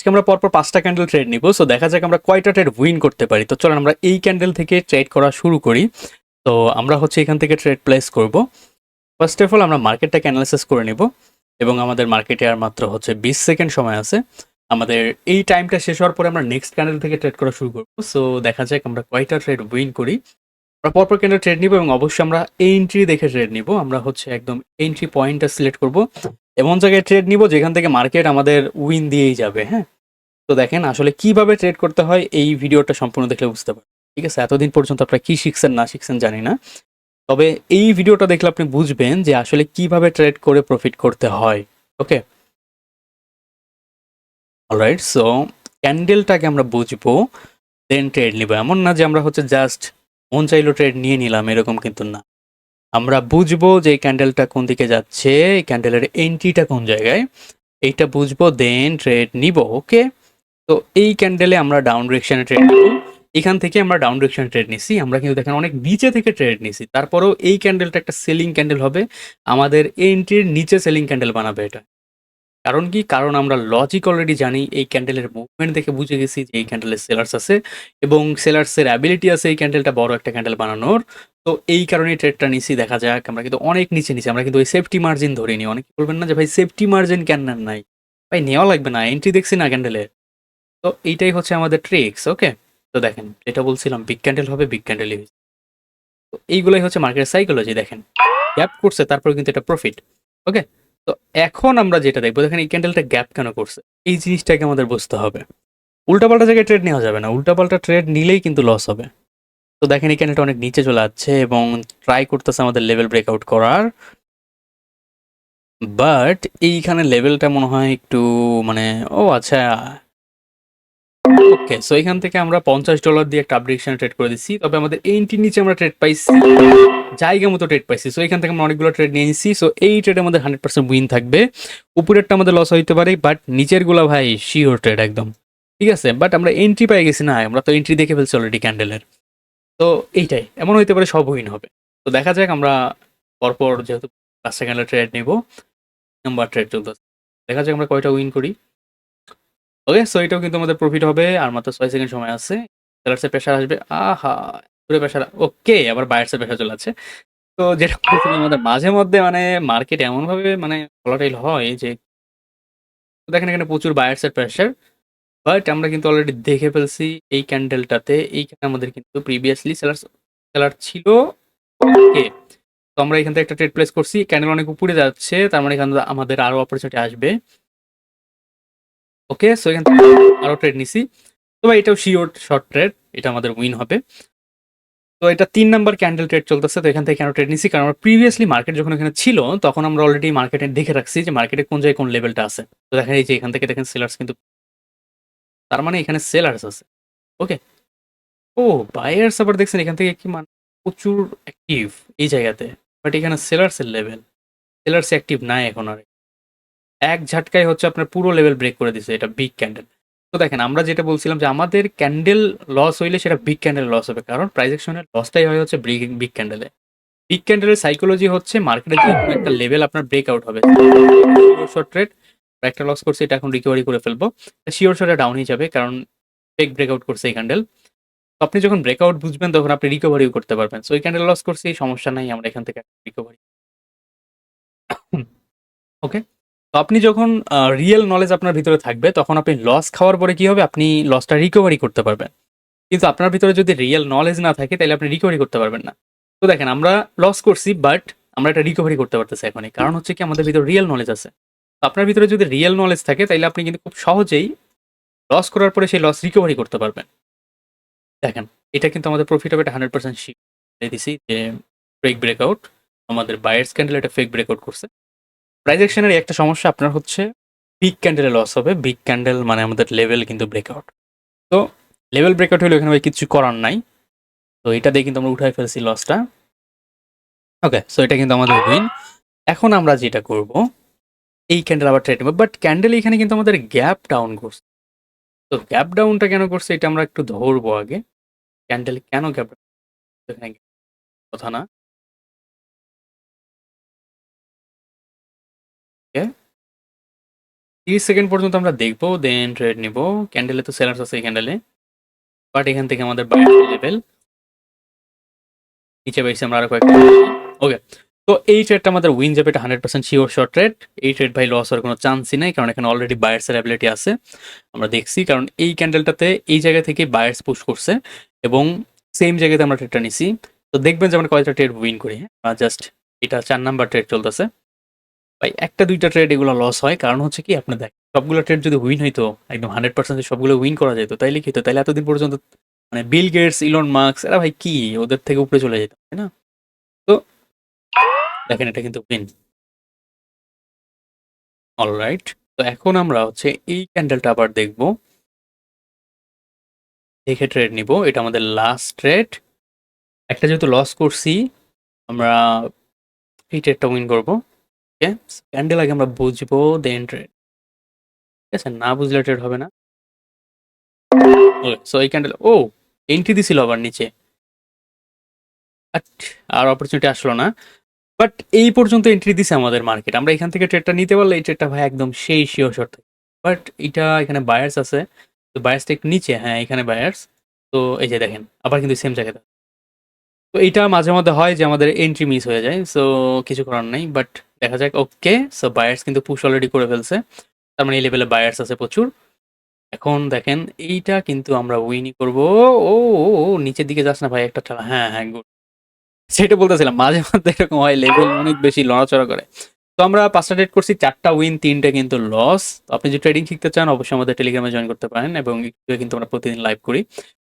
আজকে আমরা পরপর 5টা ক্যান্ডেল ট্রেড নিব। সো দেখা যাক আমরা কয়টা ট্রেড উইন করতে পারি। তো চলেন আমরা এই ক্যান্ডেল থেকে ট্রেড করা শুরু করি। তো আমরা হচ্ছে এখান থেকে ট্রেড প্লেস করব। ফার্স্ট অফ অল আমরা মার্কেটটাকে অ্যানালাইসিস করে নিব এবং আমাদের মার্কেটে আর মাত্র হচ্ছে 20 সেকেন্ড সময় আছে। আমাদের এই টাইমটা শেষ হওয়ার পরে আমরা নেক্সট ক্যান্ডেল থেকে ট্রেড করা শুরু করব। সো দেখা যাক আমরা কয়টা ট্রেড উইন করি। আমরা পরপর ক্যান্ডেল ট্রেড নিব এবং অবশ্যই আমরা এন্ট্রি দেখে ট্রেড নিব। আমরা হচ্ছে একদম এন্ট্রি পয়েন্টটা সিলেক্ট করব, এমন জায়গায় ট্রেড নিব যেখান থেকে মার্কেট আমাদের উইন দিয়েই যাবে। হ্যাঁ, তো দেখেন আসলে কিভাবে ট্রেড করতে হয় এই ভিডিওটা সম্পূর্ণ দেখলে বুঝতে পারবেন। ঠিক আছে, এতদিন পর্যন্ত আপনারা কি শিখছেন না শিখছেন জানি না, তবে এই ভিডিওটা দেখলে আপনি বুঝবেন যে আসলে কিভাবে ট্রেড করে প্রফিট করতে হয়। ওকে, অলরাইট। সো ক্যান্ডেলটাকে আমরা বুঝবো, দেন ট্রেড নিব। এমন না যে আমরা হচ্ছে জাস্ট মন চাইলো ট্রেড নিয়ে নিলাম, এরকম কিন্তু না। আমরা বুঝবো যে এই ক্যান্ডেলটা কোন দিকে যাচ্ছে, এই ক্যান্ডেলের এন্ট্রিটা কোন জায়গায়, এইটা বুঝবো, দেন ট্রেড নিব। ওকে, তো এই ক্যান্ডেলে আমরা ডাউন ডিরেকশনে ট্রেড নিব। এখান থেকে আমরা ডাউন ডিরেকশনে ট্রেড নিছি, আমরা কিন্তু দেখেন অনেক নিচে থেকে ট্রেড নিছি, তারপরেও এই ক্যান্ডেলটা একটা সেলিং ক্যান্ডেল হবে, আমাদের এন্ট্রির নিচে সেলিং ক্যান্ডেল বানাবে এটা। কারণ কি, কারণ আমরা লজিক অলরেডি জানি, এই ক্যান্ডেলের মুভমেন্ট দেখে বুঝে গেছি যে এই ক্যান্ডেলের সেলার্স আছে এবং সেলার্সের অ্যাবিলিটি আছে এই ক্যান্ডেলটা বড় একটা ক্যান্ডেল বানানোর। তো এই কারণেই ট্রেডটা নিছি। দেখা যাক, আমরা কিন্তু অনেক নিচে নিছি, আমরা কিন্তু ওই সেফটি মার্জিন ধরিনি। অনেকে বলবেন না যে ভাই সেফটি মার্জিন কেন নেন নাই, ভাই নেওয়া লাগবে না, এন্ট্রি দেখছি না ক্যান্ডেলের। তো এইটাই হচ্ছে আমাদের ট্রিক্স। ওকে, তো দেখেন এটা বলছিলাম বিগ ক্যান্ডেল হবে, বিগ ক্যান্ডেলই হয়েছে। তো এইগুলাই হচ্ছে মার্কেটের সাইকোলজি। দেখেন গ্যাপ করছে, তারপরে কিন্তু এটা প্রফিট। ওকে, তো এখন আমরা যেটা দেখবো, দেখেন এই ক্যান্ডেলটা গ্যাপ কেন করছে, এই জিনিসটাকে আমাদের বুঝতে হবে। উল্টাপাল্টা জায়গায় ট্রেড নেওয়া যাবে না, উল্টাপাল্টা ট্রেড নিলেই কিন্তু লস হবে। তো দেখেন এই ক্যান্ডেলটা অনেক নিচে চলে যাচ্ছে এবং ট্রাই করতেছে আমাদের লেভেল ব্রেকআউট করার, বাট এইখানে লেভেলটা মনে হয় একটু মানে, ও আচ্ছা, ওকে। সো এখান থেকে আমরা $50 দিয়ে একটা আপডেশন ট্রেড করে দিচ্ছি, তবে আমাদের এন্ট্রির নিচে আমরা ট্রেড পাইছি, জায়গা মতো ট্রেড পাইছি। সো এখান থেকে আমরা অনেকগুলো ট্রেড নিয়ে নিচ্ছি। সো এই ট্রেডের মধ্যে 100% উইন থাকবে। উপরেরটা আমাদের লস হইতে পারে, বাট নিচের গুলা ভাই শিওর ট্রেড একদম। ঠিক আছে, বাট আমরা এন্ট্রি পাই গেছি না, আমরা তো এন্ট্রি দেখে ফেলছি অলরেডি ক্যান্ডেলের। তো এইটাই এমন হইতে পারে, সব উইন হবে। তো দেখা যাক, আমরা পরপর যেহেতু 5 সেকেন্ডের ট্রেড নেব, নাম্বার ট্রেড চলতেছে, দেখা যাক আমরা কয়টা উইন করি। ওকে, সো এটাও কিন্তু আমাদের প্রফিট হবে, আর মাত্র 6 সেকেন্ড সময় আছে। সেলার্সের প্রেশার আসবে, আহা, পুরো প্রেশার। ওকে, আবার বায়ার্সের প্রেশার চলে আছে। তো যেটা বলছিলাম, আমাদের মাঝে মধ্যে মানে মার্কেট এমন ভাবে মানে ভলাটাইল হয় যে, দেখেন এখানে প্রচুর বায়ার্সের প্রেশার, বাট আমরা কিন্তু অলরেডি দেখে ফেলছি এই ক্যান্ডেলটাতে, এইখানে আমাদের কিন্তু প্রিভিয়াসলি সেলার সেলার ছিল। ওকে, তো আমরা এখান থেকে একটা ট্রেড প্লেস করছি, ক্যান্ডেল অনেক উপরে যাচ্ছে, তার মানে এখানে আমাদের আরো অপরচুনিটি আসবে। ওকে, সো এখান থেকে আরো ট্রেড নিছি। তো ভাই এটাও শিওর শর্ট ট্রেড, এটা আমাদের উইন হবে। তো এটা 3 নাম্বার ক্যান্ডেল ট্রেড চলতেছে। তো এখান থেকে কেন ট্রেড নিছি, কারণ আমরা প্রিভিয়াসলি মার্কেট যখন এখানে ছিল তখন আমরা অলরেডি মার্কেটে দেখে রাখছি যে মার্কেটে কোন জায়গায় কোন লেভেলটা আছে। তো দেখেন এই যে এখান থেকে দেখেন সেলার্স কিন্তু, তার মানে এখানে সেলার্স আছে। ওকে, ও বায়ার্স আবার দেখছেন এখান থেকে কি মানে প্রচুর অ্যাক্টিভ এই জায়গাতে, বাট এখানে সেলার্স এর লেভেল, সেলার্স অ্যাক্টিভ নাই এখন আর। এক ঝাটকায় হচ্ছে আপনার পুরো লেভেল ব্রেক করে দিছে, এটা বিগ ক্যান্ডেল। তো দেখেন আমরা যেটা বলছিলাম যে আমাদের ক্যান্ডেল লস হইলে সেটা বিগ ক্যান্ডেল লস হবে, কারণ প্রাইস অ্যাকশনের লসটাই হয় হচ্ছে বিগ ক্যান্ডেলে। বিগ ক্যান্ডেলের সাইকোলজি হচ্ছে মার্কেটে যে কোনো একটা লেভেল আপনার ব্রেকআউট হবে, শর্ট ট্রেড একটা লস করছে, এটা এখন রিকভারি করে ফেলবো, শিওর শর্টে ডাউন হয়ে যাবে, কারণ ফেক ব্রেকআউট করছে এই ক্যান্ডেল। তো আপনি যখন ব্রেকআউট বুঝবেন তখন আপনি রিকভারিও করতে পারবেন। সো এই ক্যান্ডেল লস করছে, এই সমস্যা নাই, আমরা এখান থেকে রিকভারি। ওকে, তো আপনি যখন রিয়েল নলেজ আপনার ভিতরে থাকবে তখন আপনি লস খাওয়ার পরে কি হবে, আপনি লসটা রিকভারি করতে পারবেন। কিন্তু আপনার ভিতরে যদি রিয়েল নলেজ না থাকে তাহলে আপনি রিকভারি করতে পারবেন না। তো দেখেন আমরা লস করছি, বাট আমরা এটা রিকভারি করতে পারতেছি এখনই, কারণ হচ্ছে কি আমাদের ভিতরে রিয়েল নলেজ আছে। তো আপনার ভিতরে যদি রিয়েল নলেজ থাকে তাহলে আপনি কিন্তু খুব সহজেই লস করার পরে সেই লস রিকভারি করতে পারবেন। দেখেন এটা কিন্তু আমাদের প্রফিট হবে, এটা 100% শিওর দিছি যে ফেক ব্রেকআউট, আমাদের বায়ার্স ক্যান্ডেল এটা ফেক ব্রেকআউট করছে। প্রাইস অ্যাকশনের একটা সমস্যা আপনার হচ্ছে বিগ ক্যান্ডেলে লস হবে, বিগ ক্যান্ডেল মানে আমাদের লেভেল কিন্তু ব্রেকআউট। তো লেভেল ব্রেকআউট হলে ওখানে ভাই কিছু করার নাই। তো এটা দিয়ে কিন্তু আমরা উঠাই ফেলছি লসটা। ওকে, সো এটা কিন্তু আমাদের উইন। এখন আমরা যেটা করব, এই ক্যান্ডেল আবার ট্রেড নেব, বাট ক্যান্ডেল এখানে কিন্তু আমাদের গ্যাপ ডাউন করছে। তো গ্যাপ ডাউনটা কেন করছে এটা আমরা একটু ধরবো আগে। ক্যান্ডেল কেন গ্যাপ ডাউন, কথা না। ওকে, 30 সেকেন্ড পর্যন্ত আমরা দেখবো, দেন ট্রেড নিব। ক্যান্ডেলে তো সেলার্স আছে এই ক্যান্ডেলে, বাট এখান থেকে আমাদের বায়ার লেভেল নিচে পাইছি আমরা আরো কয়েকটা। ওকে, তো এই ট্রেডটা আমাদের উইন যাবে, এটা 100% শিওর শর্ট ট্রেড। এই ট্রেড ভাই লস হওয়ার কোনো চান্সই নাই, কারণ এখানে অলরেডি বায়ার্সের অ্যাবিলিটি আছে। আমরা দেখছি, কারণ এই ক্যান্ডেলটাতে এই জায়গা থেকে বায়ার্স পুশ করছে এবং সেম জায়গাতে আমরা ট্রেডটা নিছি। তো দেখবেন যে আমরা কয়টা ট্রেড উইন করি। হ্যাঁ, জাস্ট এটা 4 নাম্বার ট্রেড চলতেছে ভাই। একটা দুইটা ট্রেড এগুলো লস হয়, কারণ হচ্ছে কি আপনি দেখ, সবগুলো ট্রেড যদি উইন হইতো, একদম 100% সবগুলো উইন করা যেত, তাইলে কি হতো? তাইলে এতদিন পর্যন্ত মানে বিল গেটস, ইলন মার্কস, এরা ভাই কি ওদের থেকে উপরে চলে যেত, তাই না? তো দেখেন এটা কিন্তু উইন। অলরাইট, তো এখন আমরা হচ্ছে এই ক্যান্ডেলটা আবার দেখব, দেখে ট্রেড নিব। এটা আমাদের লাস্ট ট্রেড। একটা যেহেতু লস করছি, আমরা এই ট্রেডটা উইন করবো। ওকে, ক্যান্ডেল আগে আমরা বুঝবো, দেন ট্রেড। ঠিক আছে, না বুঝলে ট্রেড হবে না। ওকে, সো এই ক্যান্ডেল, ও এন্ট্রি দিছিল আবার নিচে, But আর অপরচুনিটি আসলো না। বাট এই পর্যন্ত এন্ট্রি দিছে আমাদের মার্কেট, আমরা এখান থেকে ট্রেডটা নিতে পারলে এই ট্রেডটা ভাই একদম সেই শিওর শর্ট। বাট এটা এখানে বায়ার্স আছে, তো বায়ার্সটা একটু নিচে, হ্যাঁ এখানে বায়ার্স। তো এই যে দেখেন আবার কিন্তু সেম জায়গাতে। তো এইটা মাঝে মধ্যে হয় যে আমাদের এন্ট্রি মিস হয়ে যায়, সো কিছু করার নাই। বাট দেখা যাক। ওকে, সো বায়ার্স কিন্তু পুশ অলরেডি করে ফেলছে, তার মানে এই লেভেলে বায়ার্স আছে প্রচুর। এখন দেখেন এইটা কিন্তু আমরা উইনই করবো। ও ও ও, নিচের দিকে যাস না ভাই, একটা ঠেলা। হ্যাঁ হ্যাঁ, গুড। সেটা বলতেছিলাম, মাঝে মধ্যে এরকম হয়, লেভেল অনেক বেশি লড়াচড়া করে। তো আমরা 5টা ট্রেড করছি, 4টা উইন, 3টে কিন্তু লস। তো আপনি যদি ট্রেডিং শিখতে চান অবশ্যই আমাদের টেলিগ্রামে জয়েন করতে পারেন, এবং ইউটিউবে কিন্তু আমরা প্রতিদিন লাইভ করি।